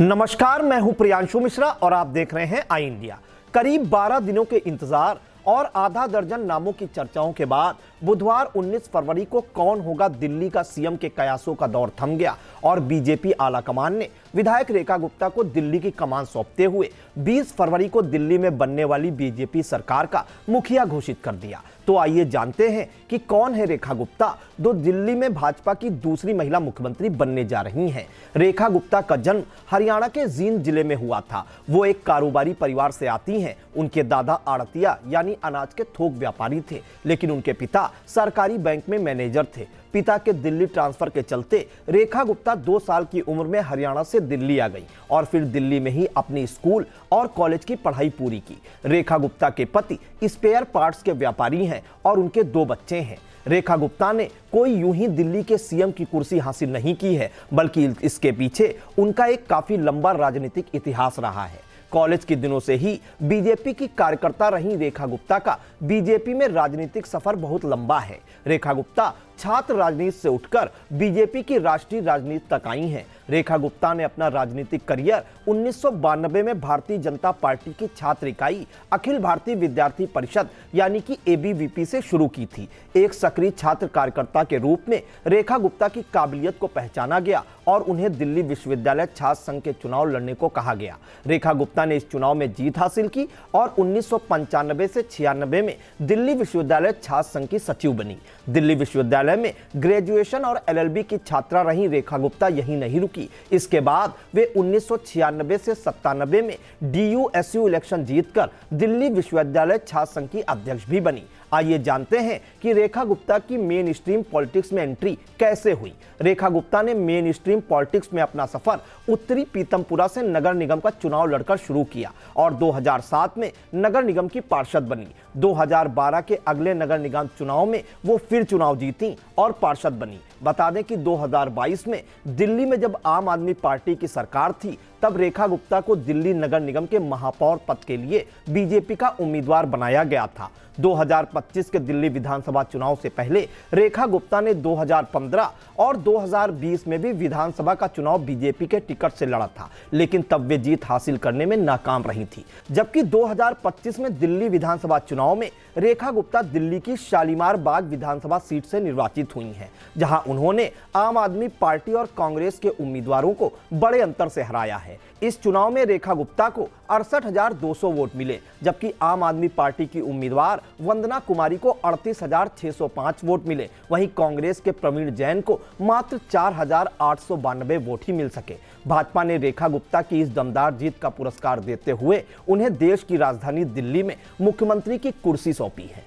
नमस्कार, मैं हूं प्रियांशु मिश्रा और आप देख रहे हैं आई इंडिया। करीब 12 दिनों के इंतजार और आधा दर्जन नामों की चर्चाओं के बाद बुधवार 19 फरवरी को कौन होगा दिल्ली का सीएम के कयासों का दौर थम गया और बीजेपी आलाकमान ने विधायक रेखा गुप्ता को दिल्ली की कमान सौंपते हुए 20 फरवरी को दिल्ली में बनने वाली बीजेपी सरकार का मुखिया घोषित कर दिया। तो आइए जानते हैं कि कौन है रेखा गुप्ता, जो दिल्ली में भाजपा की दूसरी महिला मुख्यमंत्री बनने जा रही हैं। रेखा गुप्ता का जन्म हरियाणा के जींद जिले में हुआ था। वो एक कारोबारी परिवार से आती हैं। उनके दादा आड़तिया यानी अनाज के थोक व्यापारी थे, लेकिन उनके पिता सरकारी बैंक में मैनेजर थे। पिता के दिल्ली ट्रांसफर के चलते रेखा गुप्ता 2 साल की उम्र में हरियाणा से दिल्ली आ गई और फिर दिल्ली में ही अपनी स्कूल और कॉलेज की पढ़ाई पूरी की। रेखा गुप्ता के पति स्पेयर पार्ट्स के व्यापारी हैं और उनके 2 बच्चे हैं। रेखा गुप्ता ने कोई यूं ही दिल्ली के सीएम की कुर्सी हासिल नहीं की है, बल्कि इसके पीछे उनका एक काफी लंबा राजनीतिक इतिहास रहा है। कॉलेज के दिनों से ही बीजेपी की कार्यकर्ता रही रेखा गुप्ता का बीजेपी में राजनीतिक सफर बहुत लंबा है। रेखा गुप्ता छात्र राजनीति से उठकर बीजेपी की राष्ट्रीय राजनीति तक आई हैं। रेखा गुप्ता ने अपना राजनीतिक करियर 1992 में भारतीय जनता पार्टी की छात्र इकाई अखिल भारतीय विद्यार्थी परिषद यानी कि एबीवीपी से शुरू की थी। एक सक्रिय छात्र कार्यकर्ता के रूप में रेखा गुप्ता की काबिलियत को पहचाना गया और उन्हें दिल्ली विश्वविद्यालय छात्र संघ के चुनाव लड़ने को कहा गया। रेखा गुप्ता ने इस चुनाव में जीत हासिल की और 1995 से 96 में दिल्ली विश्वविद्यालय छात्र संघ की सचिव बनी। दिल्ली विश्वविद्यालय में ग्रेजुएशन और एलएलबी की छात्रा रही रेखा गुप्ता यहीं नहीं रुकी। इसके बाद वे 1996 से 97 में डीयू-एसयू इलेक्शन जीतकर दिल्ली विश्वविद्यालय छात्र संघ की अध्यक्ष भी बनी। आइए जानते हैं कि रेखा गुप्ता की मेन स्ट्रीम पॉलिटिक्स में एंट्री कैसे हुई। रेखा गुप्ता ने मेन स्ट्रीम पॉलिटिक्स में अपना सफर उत्तरी पीतमपुरा से नगर निगम का चुनाव लड़कर शुरू किया और 2007 में नगर निगम की पार्षद बनी। 2012 के अगले नगर निगम चुनाव में वो फिर चुनाव जीती और पार्षद बनी। बता दें कि 2022 में दिल्ली में जब आम आदमी पार्टी की सरकार थी, तब रेखा गुप्ता को दिल्ली नगर निगम के महापौर पद के लिए बीजेपी का उम्मीदवार बनाया गया था। 2025 के दिल्ली विधानसभा चुनाव से पहले रेखा गुप्ता ने 2015 और 2020 में भी विधानसभा का चुनाव बीजेपी के टिकट से लड़ा था, लेकिन तब वे जीत हासिल करने में नाकाम रही थी। जबकि 2025 में दिल्ली विधानसभा चुनाव में रेखा गुप्ता दिल्ली की शालीमार बाग विधानसभा सीट से निर्वाचित हुई हैं, जहां उन्होंने आम आदमी पार्टी और कांग्रेस के उम्मीदवारों को बड़े अंतर से हराया है। इस चुनाव में रेखा गुप्ता को 68,200 वोट मिले, जबकि आम आदमी पार्टी की उम्मीदवार वंदना कुमारी को 38,605 वोट मिले। वहीं कांग्रेस के प्रवीण जैन को मात्र 4,892 वोट ही मिल सके। भाजपा ने रेखा गुप्ता की इस दमदार जीत का पुरस्कार देते हुए उन्हें देश की राजधानी दिल्ली में मुख्यमंत्री की कुर्सी सौंपी है।